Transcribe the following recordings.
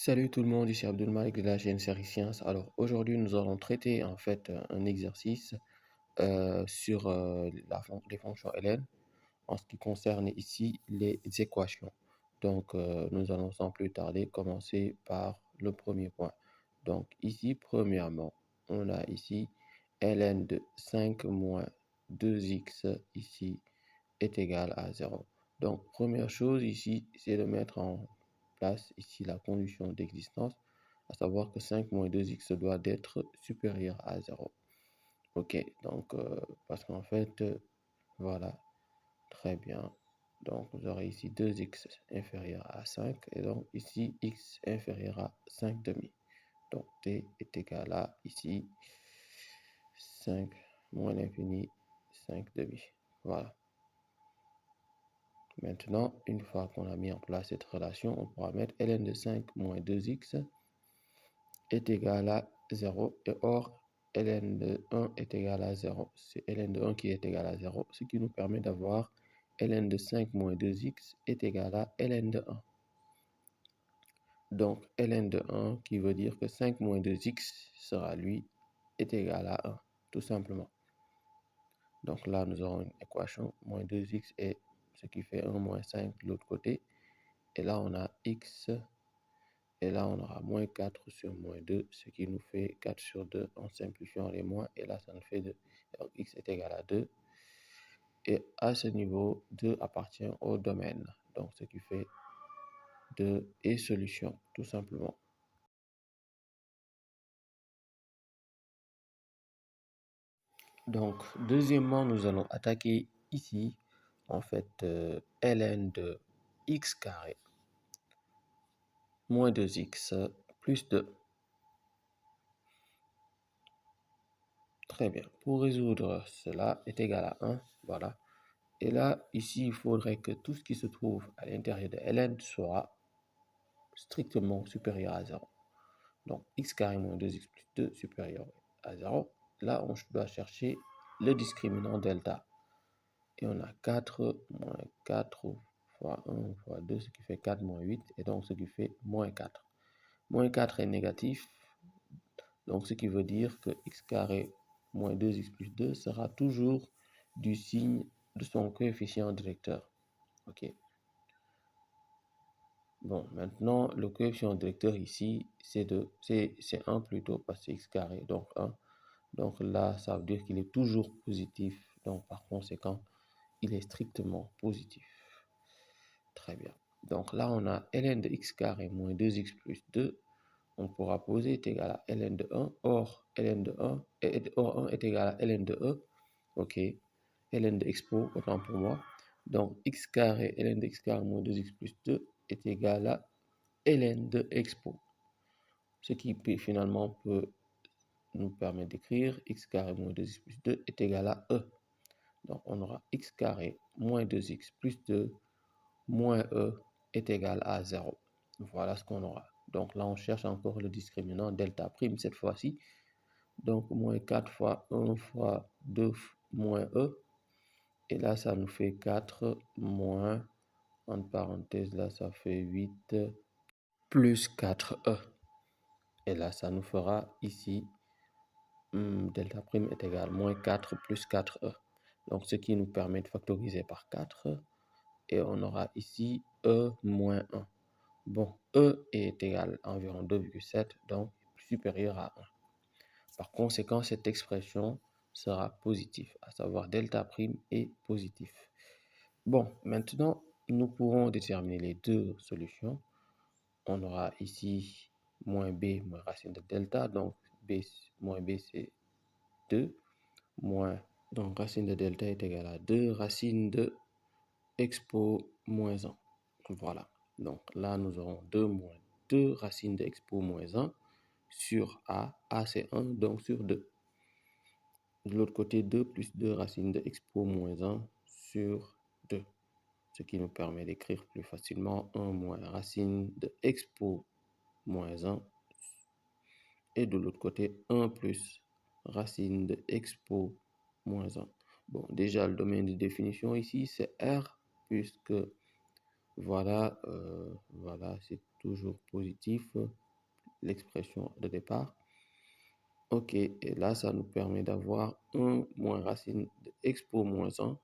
Salut tout le monde, ici Abdul Malik de la chaîne Série Science. Alors aujourd'hui, nous allons traiter en fait un exercice sur les fonctions ln en ce qui concerne ici les équations. Donc nous allons sans plus tarder commencer par le premier point. Donc ici, premièrement, on a ici ln de 5 moins 2x ici est égal à 0. Donc première chose ici, c'est de mettre en place ici la condition d'existence, à savoir que 5 moins 2x doit être supérieur à 0. Ok, donc parce qu'en fait, voilà, très bien. Donc vous aurez ici 2x inférieur à 5 et donc ici x inférieur à 5 demi. Donc t est égal à ici 5 moins l'infini 5 demi. Voilà. Maintenant, une fois qu'on a mis en place cette relation, on pourra mettre ln de 5 moins 2x est égal à 0. Et or, ln de 1 est égal à 0. C'est ln de 1 qui est égal à 0, ce qui nous permet d'avoir ln de 5 moins 2x est égal à ln de 1. Donc, ln de 1 qui veut dire que 5 moins 2x sera, lui, est égal à 1, tout simplement. Donc là, nous aurons une équation, moins 2x est ce qui fait 1 moins 5 de l'autre côté. Et là, on a x, et là, on aura moins 4 sur moins 2, ce qui nous fait 4 sur 2 en simplifiant les moins. Et là, ça nous fait 2. Donc, x est égal à 2. Et à ce niveau, 2 appartient au domaine. Donc, ce qui fait 2 est solution, tout simplement. Donc, deuxièmement, nous allons attaquer ici, en fait, ln de x carré moins 2x plus 2. Très bien. Pour résoudre cela est égal à 1. Voilà. Et là, ici, il faudrait que tout ce qui se trouve à l'intérieur de ln soit strictement supérieur à 0. Donc, x carré moins 2x plus 2 supérieur à 0. Là, on doit chercher le discriminant delta. Et on a 4 moins 4 fois 1 fois 2, ce qui fait 4 moins 8. Et donc, ce qui fait moins 4. Moins 4 est négatif. Donc, ce qui veut dire que x carré moins 2x plus 2 sera toujours du signe de son coefficient directeur. Ok. Bon, maintenant, le coefficient directeur ici, c'est 1 plutôt, parce que c'est x carré, donc 1. Donc là, ça veut dire qu'il est toujours positif. Donc, par conséquent, il est strictement positif. Très bien. Donc là, on a ln de x carré moins 2x plus 2. On pourra poser est égal à ln de 1. Or, ln de 1 est égal à ln de e. Ok. ln de expo, autant pour moi. Donc, x carré, ln de x carré moins 2x plus 2 est égal à ln de expo. Ce qui finalement peut nous permettre d'écrire x carré moins 2x plus 2 est égal à e. Donc, on aura x carré moins 2x plus 2 moins e est égal à 0. Voilà ce qu'on aura. Donc là, on cherche encore le discriminant delta prime cette fois-ci. Donc, moins 4 fois 1 fois 2 moins e. Et là, ça nous fait 4 moins, entre parenthèses, là, ça fait 8 plus 4e. Et là, ça nous fera ici, delta prime est égal à moins 4 plus 4e. Donc, ce qui nous permet de factoriser par 4. Et on aura ici e moins 1. Bon, e est égal à environ 2,7, donc supérieur à 1. Par conséquent, cette expression sera positive, à savoir delta prime est positif. Bon, maintenant, nous pourrons déterminer les deux solutions. On aura ici moins b moins racine de delta, donc moins b c'est 2, moins, donc racine de delta est égal à 2, racine de expo moins 1. Voilà, donc là nous aurons 2 moins 2 racine de expo moins 1 sur a c'est 1, donc sur 2. De l'autre côté, 2 plus 2 racine de expo moins 1 sur 2. Ce qui nous permet d'écrire plus facilement 1 moins racine de expo moins 1. Et de l'autre côté, 1 plus racine de expo moins 1. Bon, déjà, le domaine de définition ici, c'est R, puisque Voilà, voilà, c'est toujours positif, l'expression de départ. Ok, et là, ça nous permet d'avoir 1 moins racine de expo moins 1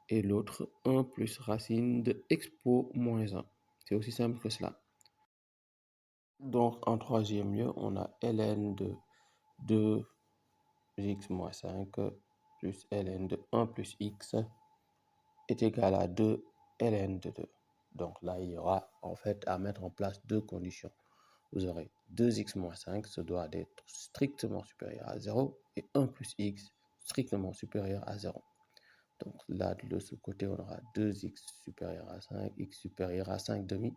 et l'autre 1 plus racine de expo moins 1. C'est aussi simple que cela. Donc, en troisième lieu, on a ln de 2x moins 5 plus ln de 1 plus x est égal à 2 ln de 2. Donc là, il y aura en fait à mettre en place deux conditions. Vous aurez 2x moins 5, ce doit être strictement supérieur à 0, et 1 plus x strictement supérieur à 0. Donc là, de ce côté, on aura 2x supérieur à 5, x supérieur à 5 demi,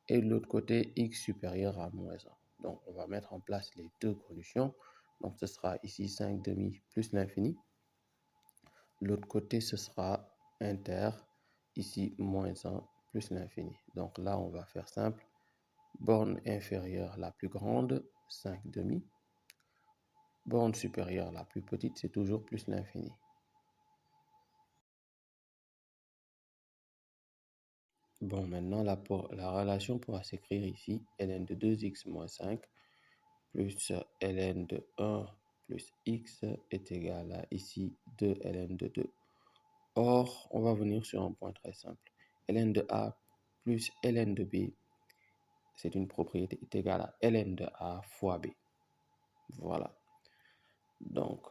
et de l'autre côté, x supérieur à moins 1. Donc on va mettre en place les deux conditions. Donc ce sera ici 5 demi plus l'infini. L'autre côté, ce sera inter, ici moins 1 plus l'infini. Donc là, on va faire simple. Borne inférieure la plus grande, 5 demi. Borne supérieure la plus petite, c'est toujours plus l'infini. Bon, maintenant, la relation pourra s'écrire ici. Ln de 2x moins 5 plus ln de 1 plus x est égal à ici 2 ln de 2. Or, on va venir sur un point très simple. Ln de a plus ln de b, c'est une propriété, est égale à ln de a fois b. Voilà. Donc,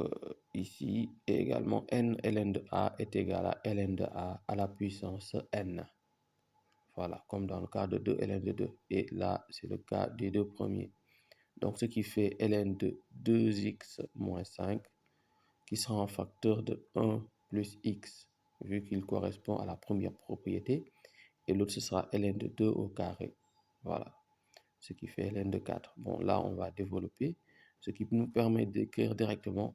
ici, et également, n ln de a est égal à ln de a à la puissance n. Voilà, comme dans le cas de 2 ln de 2. Et là, c'est le cas des deux premiers. Donc, ce qui fait ln de 2x moins 5, qui sera un facteur de 1 plus x, vu qu'il correspond à la première propriété. Et l'autre, ce sera ln de 2 au carré. Voilà, ce qui fait ln de 4. Bon, là, on va développer, ce qui nous permet d'écrire directement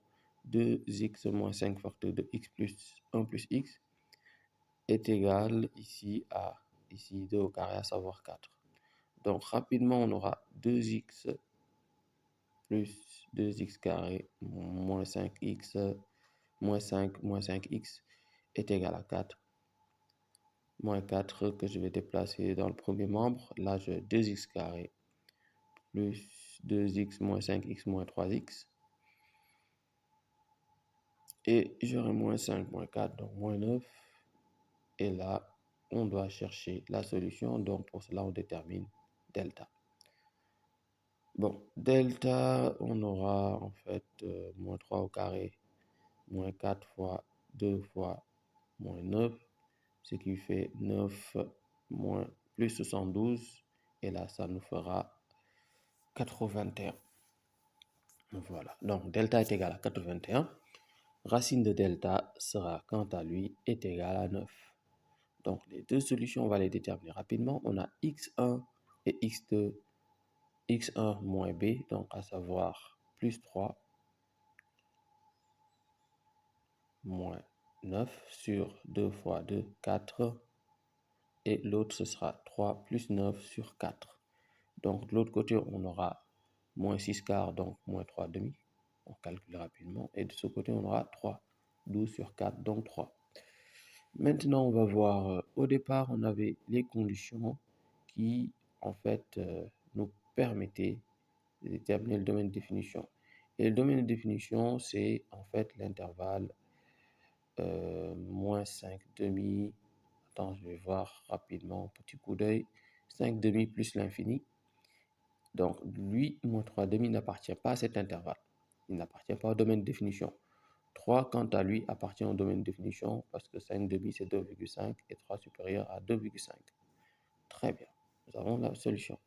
2x moins 5 facteur de x plus 1 plus x est égal ici à ici 2 au carré, à savoir 4. Donc, rapidement, on aura 2x plus 2x carré moins 5x moins 5 moins 5x est égal à 4. Moins 4 que je vais déplacer dans le premier membre. Là, j'ai 2x carré plus 2x moins 5x moins 3x. Et j'aurai moins 5 moins 4, donc moins 9. Et là, on doit chercher la solution. Donc, pour cela, on détermine delta. Bon, delta, on aura en fait moins 3 au carré, moins 4 fois 2 fois moins 9, ce qui fait 9 moins plus 72. Et là, ça nous fera 81. Voilà, donc delta est égal à 81. Racine de delta sera, quant à lui, est égal à 9. Donc, les deux solutions, on va les déterminer rapidement. On a x1 et x2, x1 moins b, donc à savoir plus 3 moins 9 sur 2 fois 2, 4. Et l'autre, ce sera 3 plus 9 sur 4. Donc, de l'autre côté, on aura moins 6 quarts, donc moins 3 demi. On calcule rapidement. Et de ce côté, on aura 3. 12 sur 4, donc 3. Maintenant, on va voir, au départ, on avait les conditions qui, en fait, nous permettaient de déterminer le domaine de définition. Et le domaine de définition, c'est en fait l'intervalle moins 5 demi. Attends, je vais voir rapidement, petit coup d'œil. 5 demi plus l'infini. Donc, lui, moins 3 demi n'appartient pas à cet intervalle. Il n'appartient pas au domaine de définition. 3, quant à lui, appartient au domaine de définition parce que 5 demi, c'est 2,5 et 3 supérieur à 2,5. Très bien, nous avons la solution.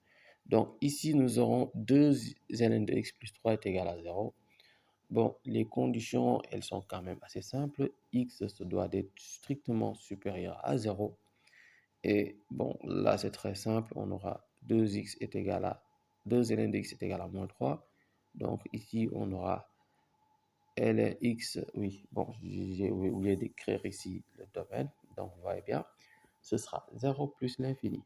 Donc, ici, nous aurons 2 ln de x plus 3 est égal à 0. Bon, les conditions, elles sont quand même assez simples. X se doit d'être strictement supérieur à 0. Et bon, là, c'est très simple. On aura 2x est égal à 2 ln de x est égal à moins 3. Donc, ici, on aura Lx, oui, bon, j'ai oublié d'écrire ici le domaine. Donc, vous voyez bien, ce sera 0 plus l'infini.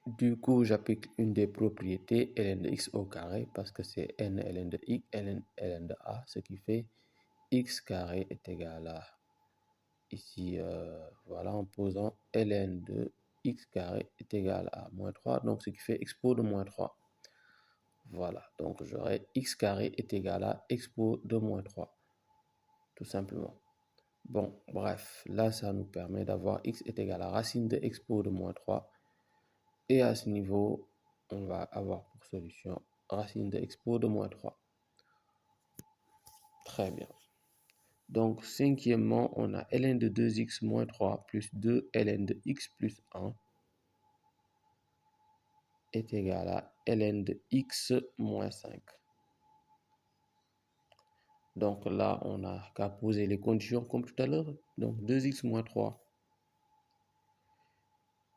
Du coup, j'applique une des propriétés ln de x au carré parce que c'est n ln de x, ln de a, ce qui fait x carré est égal à ici, voilà, en posant ln de x carré est égal à moins 3, donc ce qui fait expo de moins 3. Voilà, donc j'aurai x carré est égal à expo de moins 3, tout simplement. Bon, bref, là, ça nous permet d'avoir x est égal à racine de expo de moins 3. Et à ce niveau, on va avoir pour solution racine de expo de moins 3. Très bien. Donc, cinquièmement, on a ln de 2x moins 3 plus 2 ln de x plus 1 est égal à ln de x moins 5. Donc là, on n'a qu'à poser les conditions comme tout à l'heure. Donc 2x moins 3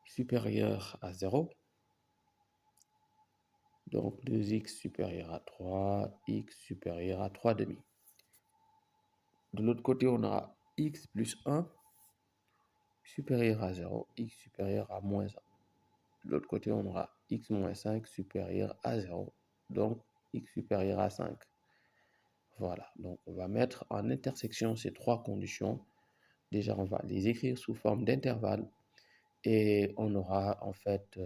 supérieur à 0. Donc 2x supérieur à 3, x supérieur à 3 demi. De l'autre côté, on aura x plus 1 supérieur à 0, x supérieur à moins 1. De l'autre côté, on aura x moins 5 supérieur à 0, donc x supérieur à 5. Voilà, donc on va mettre en intersection ces trois conditions. Déjà, on va les écrire sous forme d'intervalle et on aura en fait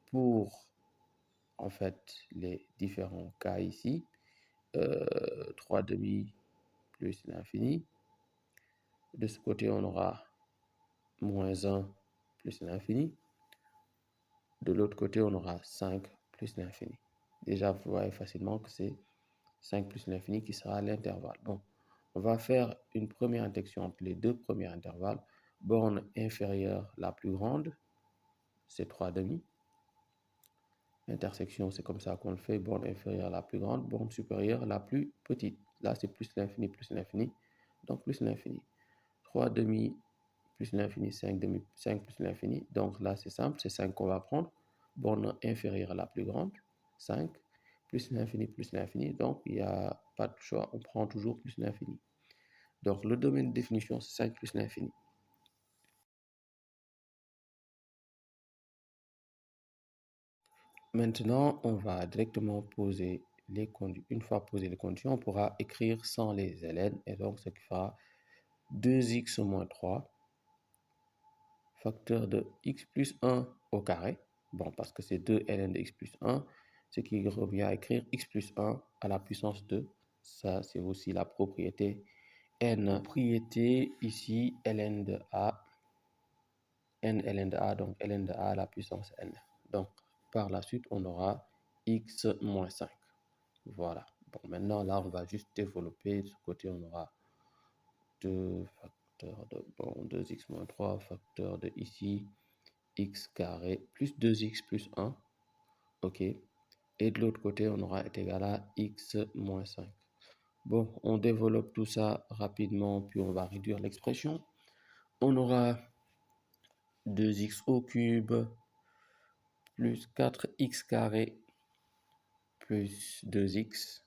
pour en fait les différents cas ici, 3 demi plus l'infini. De ce côté, on aura moins 1 plus l'infini. De l'autre côté, on aura 5 plus l'infini. Déjà, vous voyez facilement que c'est 5 plus l'infini qui sera l'intervalle. Bon, on va faire une première intersection entre les deux premiers intervalles. Borne inférieure la plus grande, c'est 3 demi. Intersection, c'est comme ça qu'on le fait. Borne inférieure la plus grande, borne supérieure la plus petite. Là, c'est plus l'infini, donc plus l'infini. 3 demi plus l'infini, 5 demi, 5 plus l'infini. Donc là, c'est simple, c'est 5 qu'on va prendre. Borne inférieure la plus grande, 5, plus l'infini. Donc, il n'y a pas de choix, on prend toujours plus l'infini. Donc, le domaine de définition, c'est 5 plus l'infini. Maintenant, on va directement poser les conditions. Une fois posé les conditions, on pourra écrire sans les ln. Et donc, ce qui fera 2x moins 3 facteur de x plus 1 au carré. Bon, parce que c'est 2 ln de x plus 1, ce qui revient à écrire x plus 1 à la puissance 2. Ça, c'est aussi la propriété n. Propriété ici, ln de a, n ln de a, donc ln de a à la puissance n. Donc, par la suite, on aura x moins 5. Voilà. Bon, maintenant, là, on va juste développer. De ce côté, on aura 2 facteurs de, bon, 2x moins 3, facteur de ici, x carré plus 2x plus 1. OK. Et de l'autre côté, on aura est égal à x moins 5. Bon, on développe tout ça rapidement, puis on va réduire l'expression. On aura 2x au cube plus 4x carré plus 2x.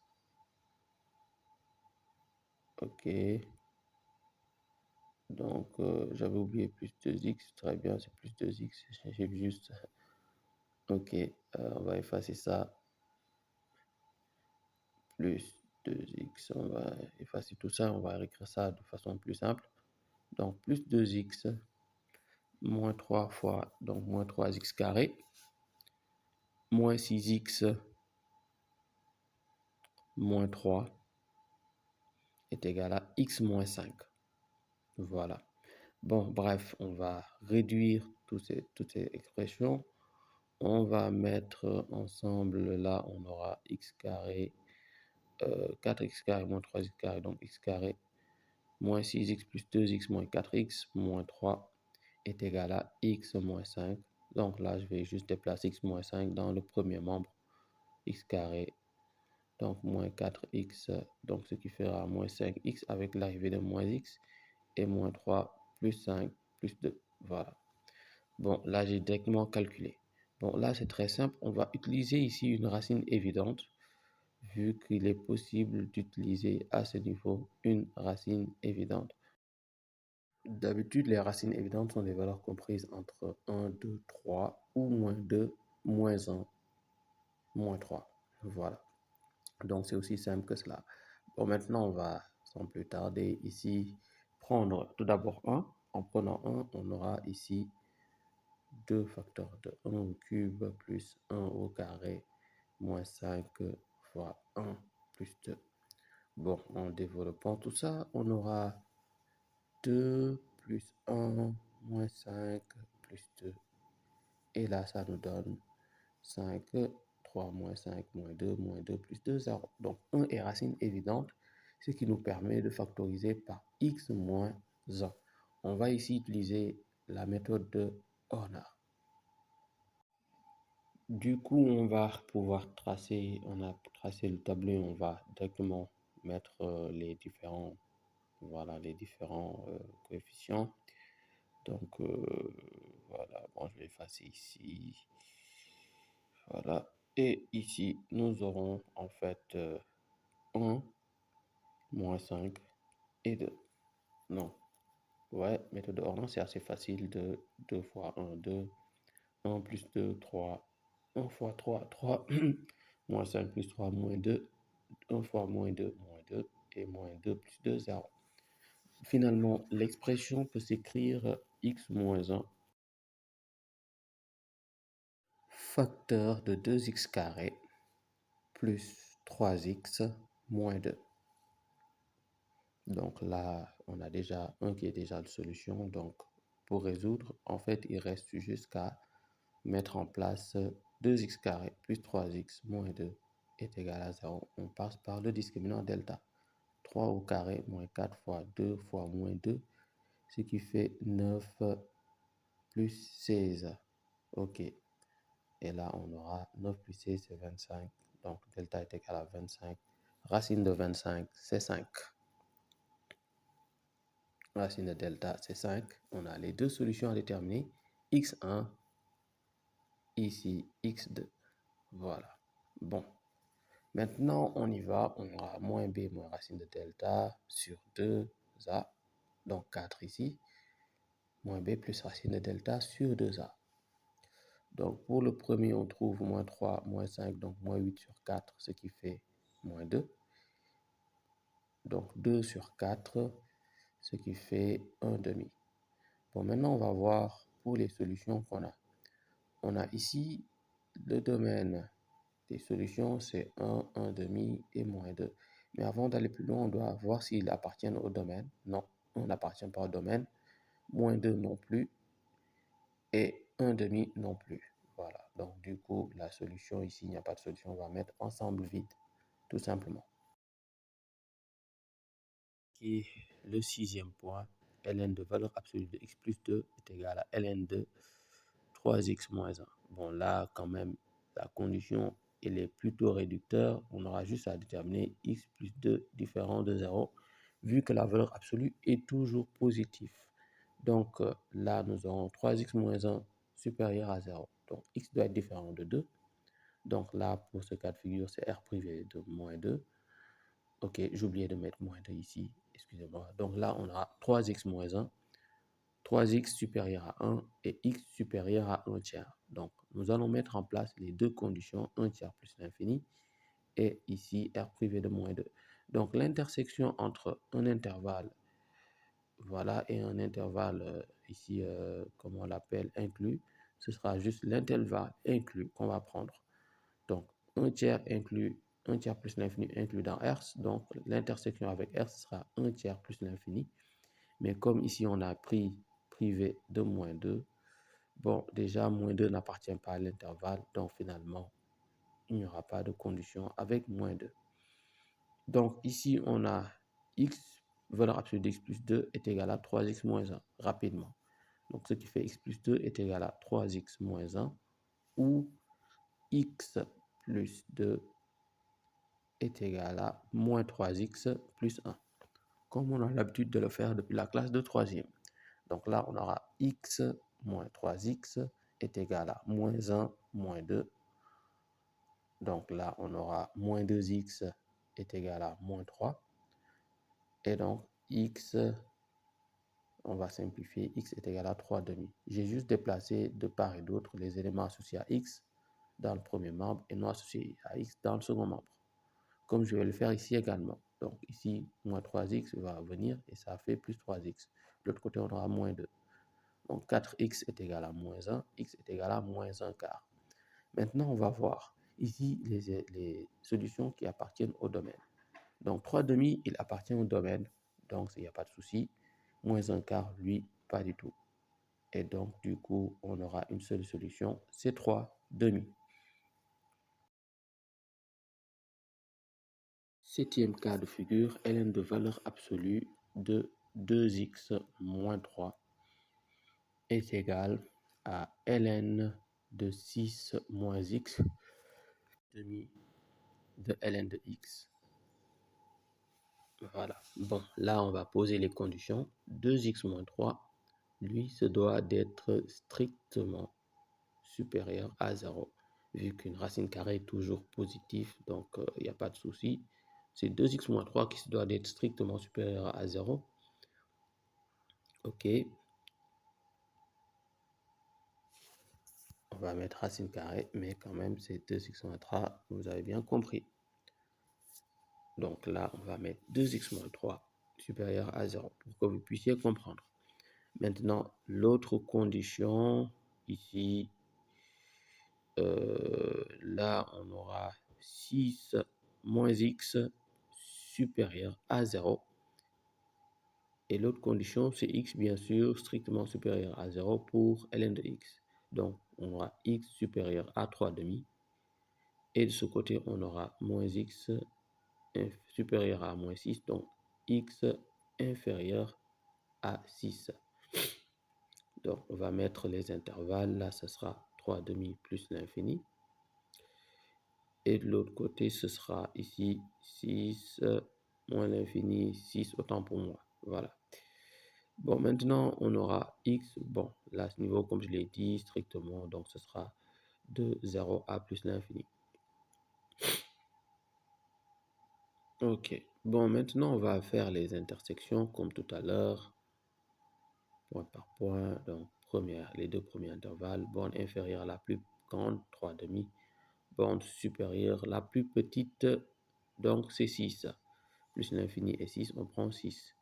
OK. Donc, j'avais oublié plus 2x. Très bien, c'est plus 2x. J'ai juste... OK. On va effacer ça. Plus 2x. On va effacer tout ça. On va écrire ça de façon plus simple. Donc, plus 2x moins 3 fois, donc moins 3x carré, moins 6x moins 3 est égal à x moins 5. Voilà. Bon, bref, on va réduire toutes ces expressions. On va mettre ensemble, là, on aura x carré, 4x carré moins 3x carré, donc x carré moins 6x plus 2x moins 4x moins 3 est égal à x moins 5. Donc là, je vais juste déplacer x moins 5 dans le premier membre, x carré, donc moins 4x, donc ce qui fera moins 5x avec l'arrivée de moins x, et moins 3 plus 5 plus 2. Voilà. Bon, là, j'ai directement calculé. Bon, là, c'est très simple. On va utiliser ici une racine évidente, vu qu'il est possible d'utiliser à ce niveau une racine évidente. D'habitude, les racines évidentes sont des valeurs comprises entre 1, 2, 3 ou moins 2, moins 1, moins 3. Voilà. Donc, c'est aussi simple que cela. Bon, maintenant, on va, sans plus tarder, ici, prendre tout d'abord 1. en prenant 1, on aura ici 2 facteurs de 1 au cube plus 1 au carré moins 5 fois 1 plus 2. Bon, en développant tout ça, on aura 2 plus 1 moins 5 plus 2. Et là, ça nous donne 5, 3 moins 5 moins 2 plus 2, 0. Donc 1 est racine évidente, ce qui nous permet de factoriser par x moins 1. On va ici utiliser la méthode de Horner. Du coup, on va pouvoir tracer, on a tracé le tableau, on va directement mettre les différents, voilà, les différents coefficients. Donc, voilà, bon, je vais effacer ici. Voilà. Et ici, nous aurons en fait 1, moins 5 et 2. Non. Ouais, méthode de Horner, c'est assez facile. 2 fois 1, 2. 1 plus 2, 3. 1 fois 3, 3. Moins 5 plus 3, moins 2. 1 fois moins 2, moins 2. Et moins 2 plus 2, 0. Finalement, l'expression peut s'écrire x moins 1 facteur de 2x carré plus 3x moins 2. Donc là, on a déjà un qui est déjà de solution. Donc, pour résoudre, en fait, il reste jusqu'à mettre en place 2x carré plus 3x moins 2 est égal à 0. On passe par le discriminant delta. 3 au carré moins 4 fois 2 fois moins 2, ce qui fait 9 plus 16. OK. Et là, on aura 9 plus 16, c'est 25. Donc, delta est égal à 25. Racine de 25, c'est 5. Racine de delta, c'est 5. On a les deux solutions à déterminer. x1, ici, x2. Voilà. Bon. Maintenant, on y va. On aura moins b moins racine de delta sur 2a. Donc, 4 ici. Moins b plus racine de delta sur 2a. Donc, pour le premier, on trouve moins 3, moins 5, donc moins 8 sur 4, ce qui fait moins 2. Donc, 2 sur 4, ce qui fait 1 demi. Bon, maintenant, on va voir pour les solutions qu'on a. On a ici le domaine des solutions, c'est 1, 1 demi et moins 2. Mais avant d'aller plus loin, on doit voir s'ils appartiennent au domaine. Non, on n'appartient pas au domaine. Moins 2 non plus. Et 1 demi non plus. Voilà. Donc, du coup, la solution ici, il n'y a pas de solution. On va mettre ensemble vide, tout simplement. Et le sixième point, ln de valeur absolue de x plus 2 est égal à ln de 3x moins 1. Bon, là, quand même, la condition, elle est plutôt réducteur. On aura juste à déterminer x plus 2 différent de 0, vu que la valeur absolue est toujours positive. Donc, là, nous aurons 3x moins 1 supérieur à 0. Donc, x doit être différent de 2. Donc, là, pour ce cas de figure, c'est r privé de moins 2. Ok, j'ai oublié de mettre moins 2 ici. Excusez-moi. Donc, là, on aura 3x moins 1. 3x supérieur à 1 et x supérieur à 1 tiers. Donc, nous allons mettre en place les deux conditions, 1 tiers plus l'infini, et ici, r privé de moins 2. Donc, l'intersection entre un intervalle, voilà, et un intervalle, ici, comme on l'appelle, inclus, ce sera juste l'intervalle inclus qu'on va prendre. Donc, 1 tiers inclus, 1 tiers plus l'infini inclus dans R, donc l'intersection avec R sera 1 tiers plus l'infini. Mais comme ici, on a pris privé de moins 2, bon, déjà, moins 2 n'appartient pas à l'intervalle, donc finalement, il n'y aura pas de condition avec moins 2. Donc ici, on a x, valeur absolue de x plus 2 est égal à 3x moins 1, rapidement. Donc ce qui fait x plus 2 est égal à 3x moins 1, ou x plus 2 est égal à moins 3x plus 1, comme on a l'habitude de le faire depuis la classe de troisième. Donc là, on aura x moins 3x est égal à moins 1 moins 2. Donc là, on aura moins 2x est égal à moins 3. Et donc, x, on va simplifier, x est égal à 3 demi. J'ai juste déplacé de part et d'autre les éléments associés à x dans le premier membre et non associés à x dans le second membre, comme je vais le faire ici également. Donc ici, moins 3x va venir et ça fait plus 3x. De l'autre côté, on aura moins 2. Donc 4x est égal à moins 1, x est égal à moins 1 quart. Maintenant, on va voir ici les solutions qui appartiennent au domaine. Donc 3 demi, il appartient au domaine, donc il n'y a pas de souci. Moins 1 quart, lui, pas du tout. Et donc, du coup, on aura une seule solution, c'est 3 demi. Septième cas de figure, ln de valeur absolue de 2x moins 3 est égal à ln de 6 moins x demi de ln de x. Voilà. Bon, là, on va poser les conditions. 2x moins 3, lui, se doit d'être strictement supérieur à 0. Vu qu'une racine carrée est toujours positive, donc il n'y a pas de souci. C'est 2x moins 3 qui se doit d'être strictement supérieur à 0. OK. On va mettre racine carrée, mais quand même, c'est 2x moins 3, vous avez bien compris. Donc là, on va mettre 2x moins 3 supérieur à 0 pour que vous puissiez comprendre. Maintenant, l'autre condition, ici, là, on aura 6 moins x supérieur à 0. Et l'autre condition, c'est x, bien sûr, strictement supérieur à 0 pour ln de x. Donc, on aura x supérieur à 3 demi. Et de ce côté, on aura moins x supérieur à moins 6. Donc, x inférieur à 6. Donc, on va mettre les intervalles. Là, ce sera 3 demi plus l'infini. Et de l'autre côté, ce sera ici 6 moins l'infini, 6 autant pour moi. Voilà. Bon, maintenant, on aura x. Bon, là, ce niveau, comme je l'ai dit, strictement, donc ce sera de 0 à plus l'infini. Ok. Bon, maintenant, on va faire les intersections comme tout à l'heure, point par point. Donc, les deux premiers intervalles, borne inférieure la plus grande, 3 demi. Borne supérieure la plus petite, donc c'est 6. Plus l'infini est 6, on prend 6.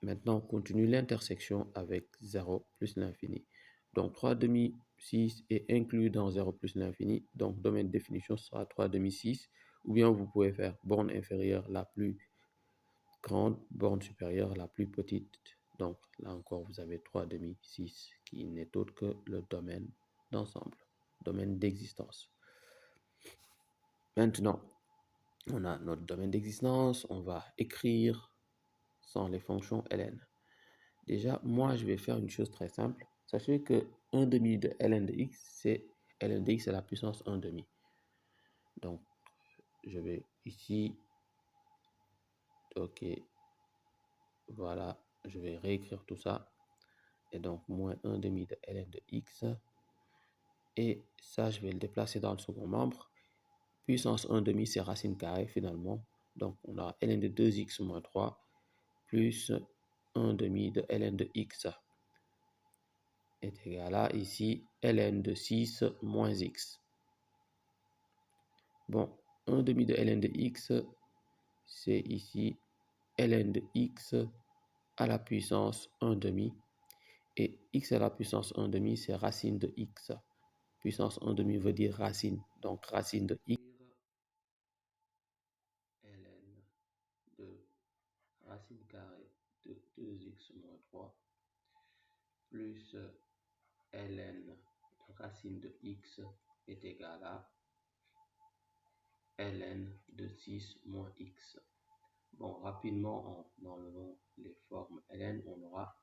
Maintenant, on continue l'intersection avec 0 plus l'infini. Donc, 3 demi 6 est inclus dans 0 plus l'infini. Donc, domaine de définition sera 3 demi 6. Ou bien vous pouvez faire borne inférieure la plus grande, borne supérieure la plus petite. Donc, là encore, vous avez 3 demi 6 qui n'est autre que le domaine d'ensemble, domaine d'existence. Maintenant, on a notre domaine d'existence. On va écrire sans les fonctions ln. Déjà, moi, je vais faire une chose très simple. Sachez que 1 demi de ln de x, c'est ln de x à la puissance 1 demi. Donc, je vais ici, ok, voilà, je vais réécrire tout ça. Et donc, moins 1 demi de ln de x. Et ça, je vais le déplacer dans le second membre. Puissance 1 demi, c'est racine carrée finalement. Donc, on a ln de 2x moins 3 plus 1 demi de ln de x est égal à ici ln de 6 moins x. Bon, 1 demi de ln de x, c'est ici ln de x à la puissance 1 demi. Et x à la puissance 1 demi, c'est racine de x. Puissance 1 demi veut dire racine. Donc, racine de x, ln de racine carrée de 2x moins 3 plus ln racine de x est égal à ln de 6 moins x. Bon, rapidement, en enlevant les formes ln, on aura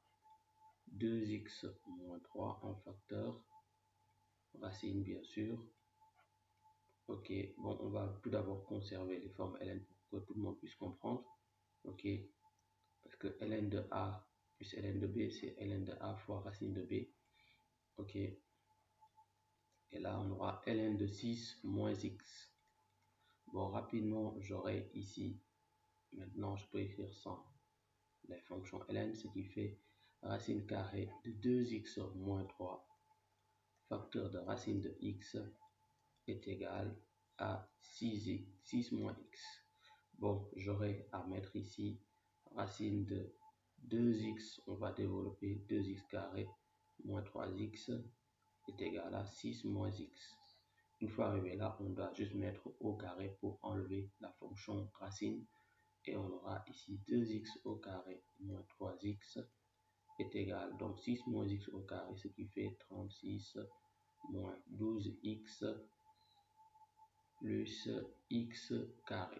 2x moins 3 en facteur, racine bien sûr. Ok, bon, on va tout d'abord conserver les formes ln pour que tout le monde puisse comprendre. Ok, parce que ln de a plus ln de b, c'est ln de a fois racine de b. Ok, et là on aura ln de 6 moins x. Bon, rapidement, j'aurai ici, maintenant je peux écrire sans la fonction ln, ce qui fait racine carrée de 2x moins 3 facteur de racine de x est égal à 6 moins x. Bon, j'aurai à mettre ici racine de 2x, on va développer 2x carré moins 3x est égal à 6 moins x. Une fois arrivé là, on doit juste mettre au carré pour enlever la fonction racine et on aura ici 2x au carré moins 3x est égal, donc 6 moins x au carré, ce qui fait 36 moins 12x plus x carré.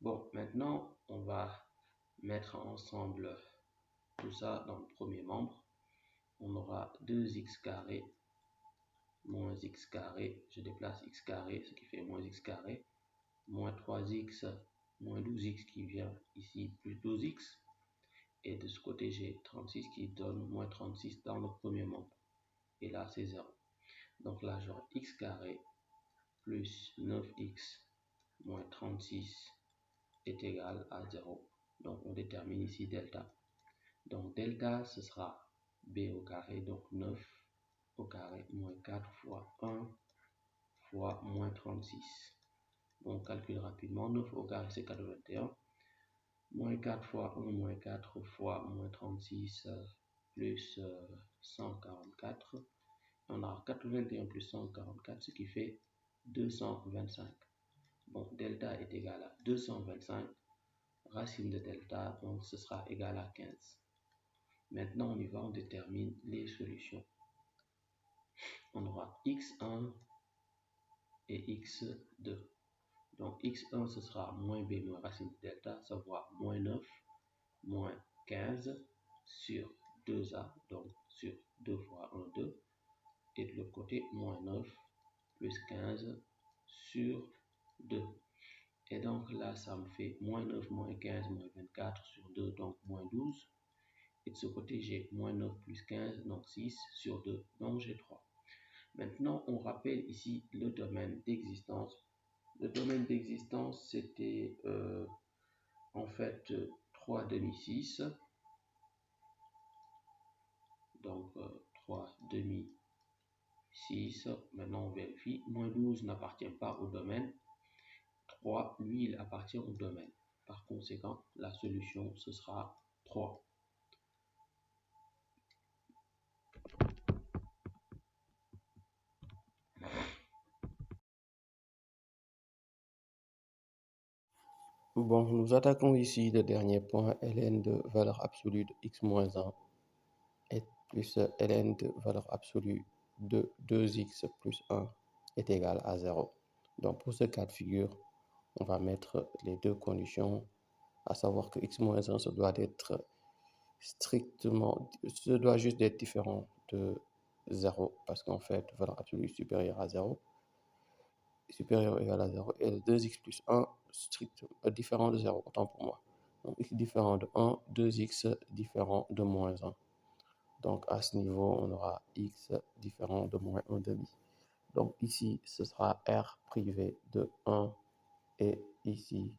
Bon, maintenant, on va mettre ensemble tout ça dans le premier membre. On aura 2x carré moins x carré, je déplace x carré, ce qui fait moins x carré, moins 3x moins 12x qui vient ici, plus 12x. Et de ce côté, j'ai 36 qui donne moins 36 dans le premier membre. Et là, c'est 0. Donc là, j'aurai x carré plus 9x moins 36 est égal à 0. Donc on détermine ici delta. Donc delta, ce sera b au carré, donc 9 au carré moins 4 fois 1 fois moins 36. On calcule rapidement. 9 au carré, c'est 81. Moins 4 fois 1, moins 4 fois moins 36 plus 144. On a 81 plus 144, ce qui fait 225. Bon, delta est égal à 225. Racine de delta, donc ce sera égal à 15. Maintenant, on y va, on détermine les solutions. On aura x1 et x2. Donc x1, ce sera moins b moins racine de delta, savoir moins 9 moins 15 sur 2a, donc sur 2 fois 1, 2. Et de l'autre côté, moins 9 plus 15 sur 2. Et donc là, ça me fait moins 9 moins 15 moins 24 sur 2, donc moins 12. Et de ce côté, j'ai moins 9 plus 15, donc 6 sur 2, donc j'ai 3. Maintenant, on rappelle ici le domaine d'existence. Le domaine d'existence, c'était en fait 3 demi 6. Donc 3 demi 6. Maintenant, on vérifie. Moins 12 n'appartient pas au domaine. 3, lui, il appartient au domaine. Par conséquent, la solution, ce sera 3. Bon, nous attaquons ici le dernier point, ln de valeur absolue de x moins 1 est plus ln de valeur absolue de 2x plus 1 est égal à 0. Donc pour ce cas de figure, on va mettre les deux conditions, à savoir que x moins 1 se doit d'être strictement, ce doit juste être différent de 0, parce qu'en fait, valeur absolue supérieure à 0, supérieur ou égal à 0, et le 2x plus 1 strictement différent de 0, autant pour moi. Donc x différent de 1, 2x différent de moins 1. Donc à ce niveau, on aura x différent de moins 1 demi. Donc ici, ce sera r privé de 1 et ici,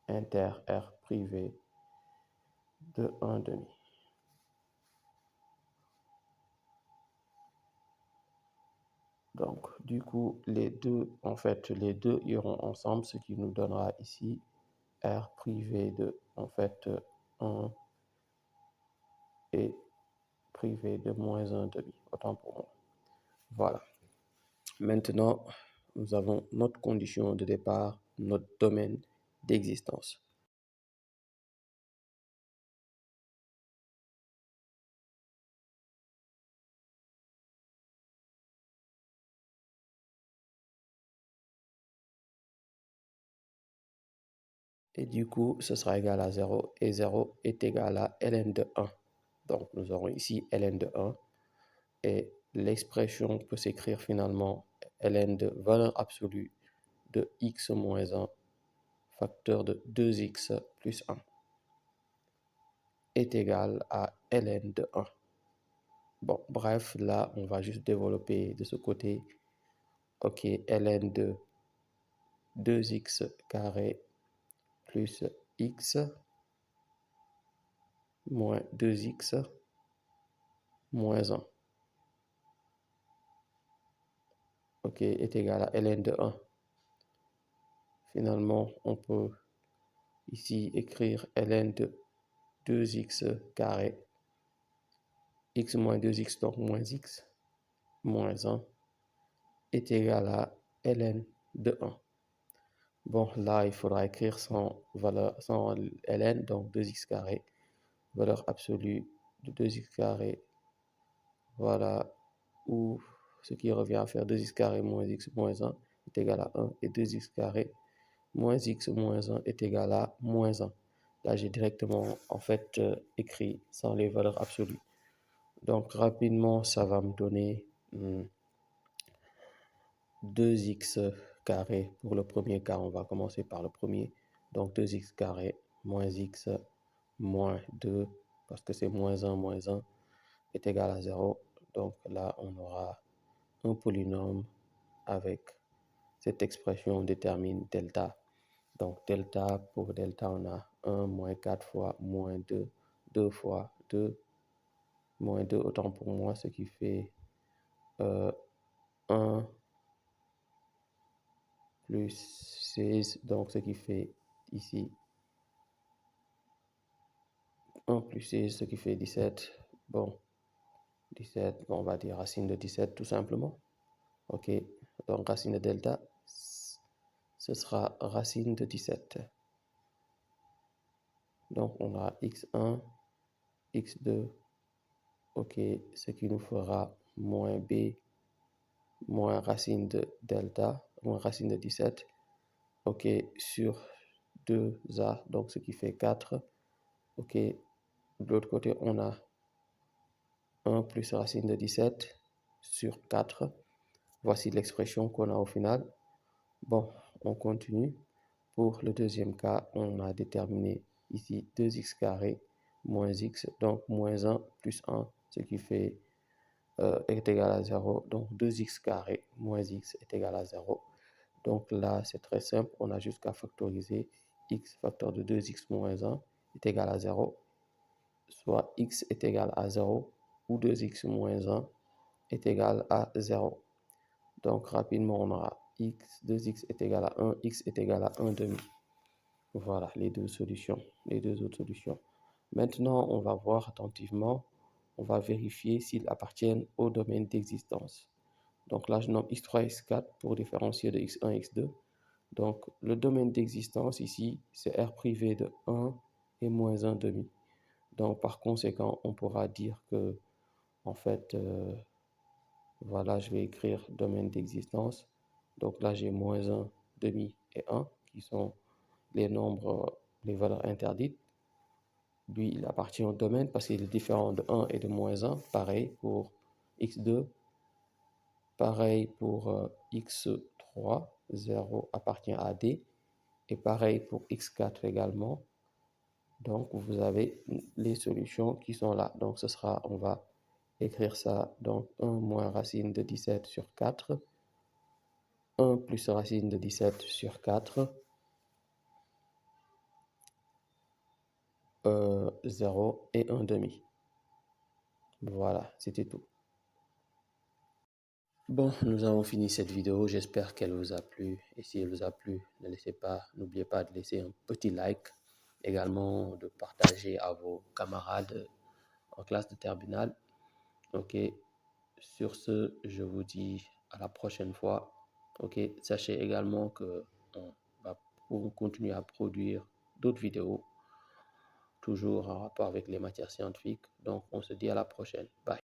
inter r privé de 1 demi. Donc, du coup, les deux iront ensemble, ce qui nous donnera ici R privé de, 1 et privé de moins 1 demi, autant pour moi. Voilà. Maintenant, nous avons notre condition de départ, notre domaine d'existence. Et du coup, ce sera égal à 0 et 0 est égal à ln de 1. Donc, nous aurons ici ln de 1 et l'expression peut s'écrire finalement ln de valeur absolue de x moins 1 facteur de 2x plus 1 est égal à ln de 1. Bon, bref, là, on va juste développer de ce côté, ok, ln de 2x carré plus x moins 2x moins 1, ok, est égal à ln de 1. Finalement, on peut ici écrire ln de 2x carré, x moins 2x, donc moins x, moins 1, est égal à ln de 1. Bon, là, il faudra écrire son valeur, son ln, donc 2x carré, valeur absolue de 2x carré, voilà, ou ce qui revient à faire 2x carré moins x moins 1 est égal à 1, et 2x carré moins x moins 1 est égal à moins 1. Là, j'ai directement, en fait, écrit sans les valeurs absolues. Donc, rapidement, ça va me donner 2x carré pour le premier cas. On va commencer par le premier. Donc, 2x carré moins x moins 2, parce que c'est moins 1 est égal à 0. Donc, là, on aura un polynôme avec cette expression détermine delta. Donc, delta, pour delta, on a 1 moins 4 fois moins 2, 2 fois 2, moins 2, autant pour moi, ce qui fait 1 plus 16, donc ce qui fait ici 1 plus 16, ce qui fait 17. Bon, 17, bon, on va dire racine de 17 tout simplement. Ok, donc racine de delta, ce sera racine de 17. Donc on a x1, x2, ok, ce qui nous fera moins b, moins racine de delta, moins racine de 17, ok, sur 2a, donc ce qui fait 4, ok. De l'autre côté, on a 1 plus racine de 17 sur 4. Voici l'expression qu'on a au final. Bon, on continue. Pour le deuxième cas, on a déterminé ici 2x carré moins x, donc moins 1 plus 1, ce qui fait est égal à 0. Donc 2x carré moins x est égal à 0. Donc là, c'est très simple. On a juste qu'à factoriser. X facteur de 2x moins 1 est égal à 0. Soit x est égal à 0 ou 2x moins 1 est égal à 0. Donc rapidement, on aura x, 2x est égal à 1, x est égal à 1 demi. Voilà les deux solutions, les deux autres solutions. Maintenant, on va voir attentivement, on va vérifier s'ils appartiennent au domaine d'existence. Donc là, je nomme x3, x4 pour différencier de x1, x2. Donc le domaine d'existence ici, c'est R privé de 1 et moins 1 demi. Donc par conséquent, on pourra dire que, en fait, voilà, je vais écrire domaine d'existence. Donc là, j'ai moins 1 demi et 1 qui sont les nombres, les valeurs interdites. Lui, il appartient au domaine parce qu'il est différent de 1 et de moins 1. Pareil pour x2. Pareil pour x3. 0 appartient à D. Et pareil pour x4 également. Donc, vous avez les solutions qui sont là. Donc, ce sera, on va écrire ça. Donc, 1 moins racine de 17 sur 4. 1 plus racine de 17 sur 4. 0 et 1 demi. Voilà, c'était tout. Bon, nous avons fini cette vidéo. J'espère qu'elle vous a plu. Et si elle vous a plu, n'oubliez pas de laisser un petit like. Également, de partager à vos camarades en classe de terminale. Ok. Sur ce, je vous dis à la prochaine fois. Ok. Sachez également que on va continuer à produire d'autres vidéos, toujours en rapport avec les matières scientifiques. Donc, on se dit à la prochaine. Bye.